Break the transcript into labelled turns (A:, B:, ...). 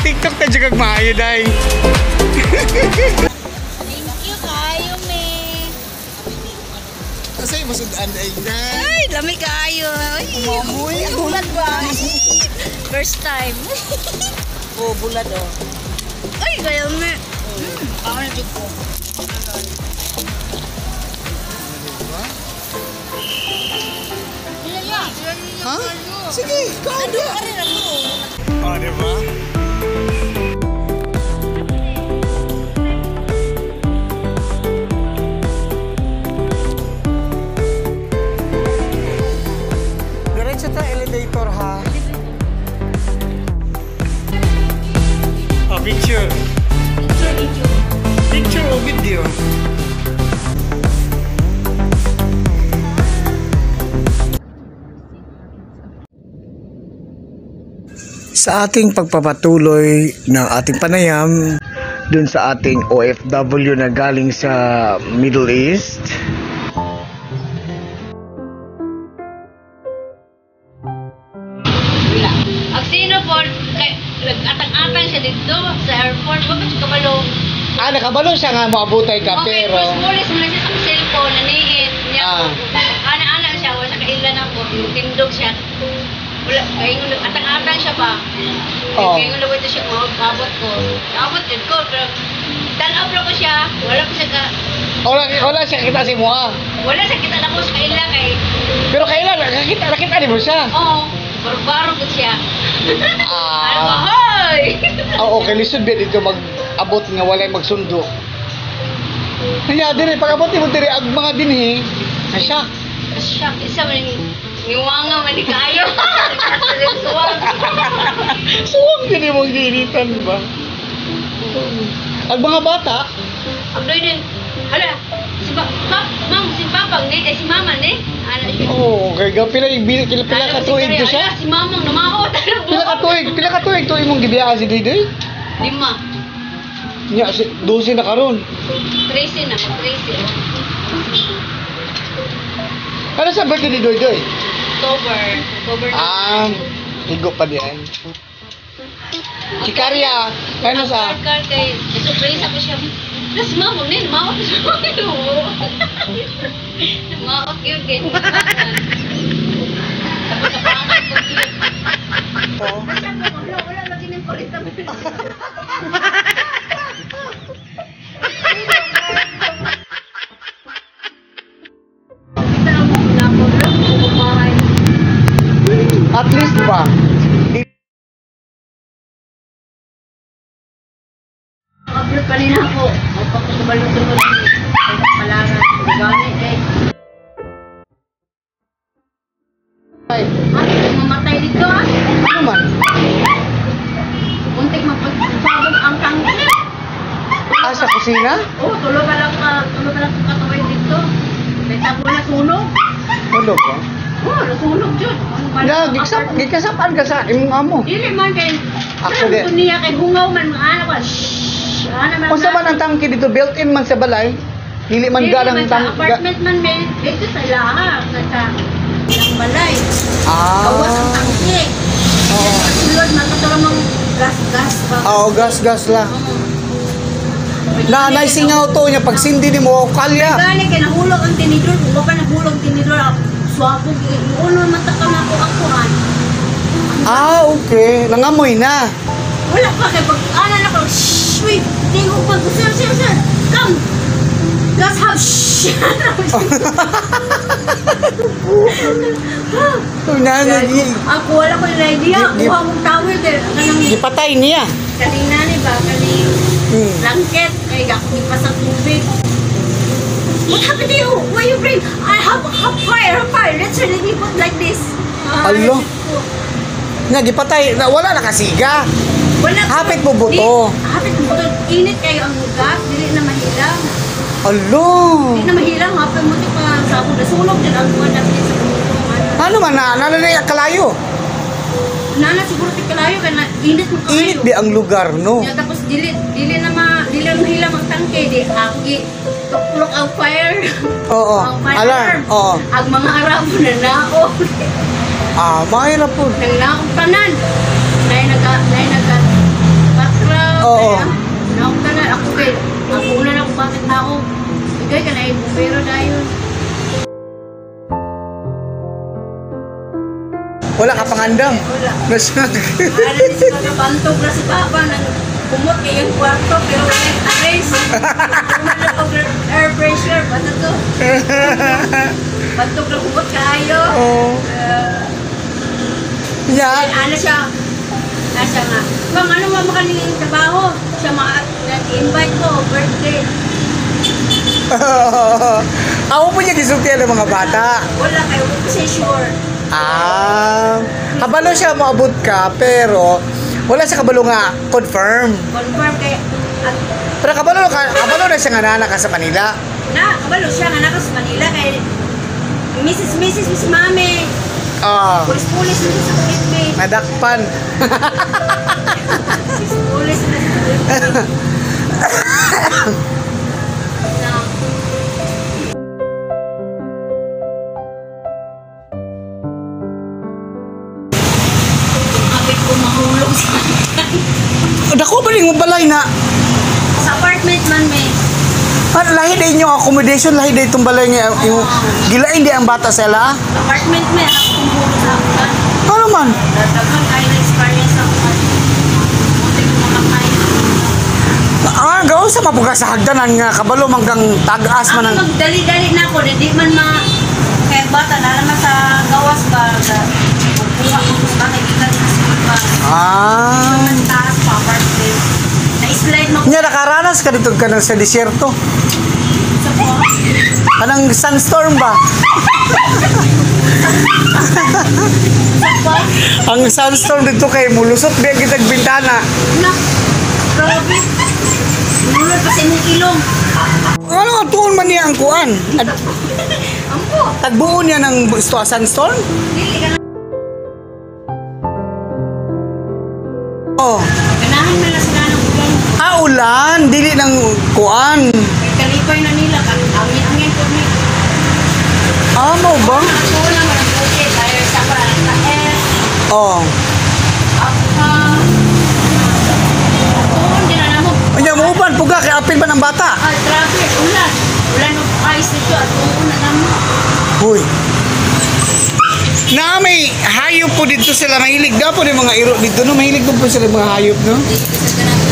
A: TikTok ta juga maayo day.
B: Thank you kayo me.
A: Kasi masudan day na.
B: Ay, dami kayo.
A: Mamoy,
B: bulat ba? First time.
C: Oh, bulat oh.
B: Ay, kayo me. Ako na dito.
A: Ha? Sige, ikaw.
B: Nandun ka rin ako.
A: Oh, diba? Diretso tayo elevator ha. Oh, picture. Picture o video? Sa ating pagpapatuloy ng ating panayam dun sa ating OFW na galing sa Middle East,
B: Ang sino po, nag-atang-atang siya dito sa airport. Bakit siya kabalo?
A: nakabalo siya nga maabutay ka
B: Okay,
A: pero
B: first police mo na siya sa cellphone, naniit niya. Ana-ana siya, wala sa kailan ako. Tindog siya. Wala, kaya yung atang-atang siya pa. Kaya yung laway siya, abot ko. Abot din ko, pero dan-up ko siya. Wala ko siya ka...
A: wala siya kita si Mua.
B: Wala siya kita na ko sa kailan eh.
A: Pero kailan nakita din mo siya.
B: Oo, barbaro ko siya. Ano ba,
A: Ah,
B: hoy!
A: okay, lisod ba dito mag-abot nga walay magsundo. Kaya dire pag-abot mo dire ang mga dinhi, siya.
B: Shock, isa man niwanga man ni kayo. Suwag.
A: Suwag din mo ginitan ba? Ang mga bata,
B: Abdoy din. Hala, ma'am, si Papang ni, si Mama ni. Ano siya?
A: okay, pila ka tuig to siya.
B: Si Mamang namaot.
A: Pila ka tuig to imong gibiyaan si Didoy?
B: 5.
A: Nya 12 na karon.
B: 13 na, 13.
A: Ano sa birthday ni Doy?
B: October.
A: Higo pa diyan. Chikarya, ano sa?
B: Kay, surprise ako siya. Plus, Mamang ni, namaot siya. Namaot yun, ganyan. Tapos sa pangat ko. Wala lagi ng kulit kami.
A: At least ba?
B: Upload pa rin ako. Magpapakabalot-balot. Palangan. Gani kay.
A: Ay,
B: Mamatay dito ah.
A: ano man?
B: Muntik mapagpapabog ang tangke.
A: Sa kusina?
B: Tulog ka lang katawin dito. May tabo na sunog.
A: Ano ba?
B: Nasunog dyan.
A: Gikasapan ka sa imong amo.
B: Dili man kay.
A: Actually,
B: Alam ko niya kay hungaw man mga anak ko. Shhh.
A: kung sa man ang tangke dito, built-in man sa balay, dili man galang
B: Sa apartment man may dito sa laha. Sa ilang balay. Gawas ang tangke. Sulod man katulong mong gas-gas pa.
A: Gas lang. Na singaw to niya pag sindi ni mo kalya.
B: Gani kay nahulog ang tinidor. Kung pa nahulog tinidor, swabog. Uno man takam ako akuan.
A: Okay. Nangamoy na.
B: Wala pa kay pag ana na ko. Shh, wait. Tingog pag sir. Come. Gas have shh. Ako wala ko yung idea. Kuha mong towel kay kanang
A: Gipatay niya.
B: kanina ni ba kaning blanket kay ako di pa sa tubig. What happened to you? Why you bring? I have fire. Let's let me put like this.
A: Alo. Nga gipatay na wala nakasiga.
B: Wala.
A: Hapit mo buto.
B: Hapit mo buto. Init kayo ang gas. Dili na mahilang.
A: Alo.
B: Hindi na mahilang, hapon mo ito pa sa ako. Nasulog din ang buwan natin sa bulong.
A: Ano man na? Nalalay kalayo.
B: Nana siguro ti kalayo kaya init mo
A: Init
B: kalayo.
A: di ang lugar, no?
B: Ya, tapos dili na mahilang ang tangke di aki tuklok ang fire.
A: Oo.
B: Ang fire
A: Alarm. Oo.
B: Ang mga Arabo na naog.
A: Mahirap po.
B: Nang naog tanan. Nay naga background.
A: Oo.
B: Naog tanan ako kay ako na ako bakit naog. Igay ka na bumbero dayon.
A: Wala ka pangandam.
B: Wala.
A: Nasag.
B: Ano sa nagabantog na si Papa nang kumot kay yung kwarto pero wala arrange. Wala og air pressure basta to. Bantog na kumot kaayo.
A: Oo. Yeah.
B: Ano siya? Siya nga. Bang ano mo makaling trabaho? Siya nag-invite ko birthday.
A: Ako po niya gisultihan ng mga bata.
B: Wala kayo kasi sure.
A: Kabalo siya maabot ka, pero wala siya kabalo nga confirm.
B: Confirm kay
A: Pero kabalo na siya nga nana ka sa Manila.
B: na kabalo siya nga naka sa Manila kay Mrs. Mami. Pulis na sa Philippe.
A: Nadakpan.
B: Pulis na sa Philippe. Kapit ko mahulog sa
A: Dako ba ning balay na?
B: sa apartment man may.
A: Lahi din yung accommodation, lahi din itong balay nga yung gilain di ang bata sila.
B: Apartment may ako kumuhulog sa akin.
A: Ano man?
B: Daghan kayo na experience ako. Muntik ko makakain.
A: Gawin sa mabuga sa hagdanan nga kabalo manggang tag-as man ang...
B: Ako magdali-dali na ako, di man kaya bata, nalaman sa gawas ba, magpunga ko kung bakit kita din sa ba. Naman taas pa, apartment. Na-slide mo
A: Nya nakaranas ka dito ka sa disyerto.
B: sa po.
A: Anang sandstorm ba? Ang sandstorm dito kay mulusot biya kitag bintana.
B: Na, grabe. Nulod pa sa imong ilong.
A: Ano nga tuon man niya ang kuan?
B: Ampo,
A: Tagbuo niya ng sandstorm?
B: dili ka na.
A: Oh.
B: Ganahan na lang sila ng ulan.
A: Ulan, dili ng kuan.
B: Kay kalipay na nila, angin po ni.
A: Mo ba?
B: Ako lang, walang bukit, dahil sa parang taes.
A: Oh.
B: Tuon din na mo.
A: Anya mo uban puga kay apil ba ng bata?
B: Grabe, ulan. Ulan ng ice dito at tuon na naman.
A: Hoy. Na may hayop po dito sila mahilig daw po ng mga iro dito no mahilig po sila mga hayop no.
B: Dito sa ganang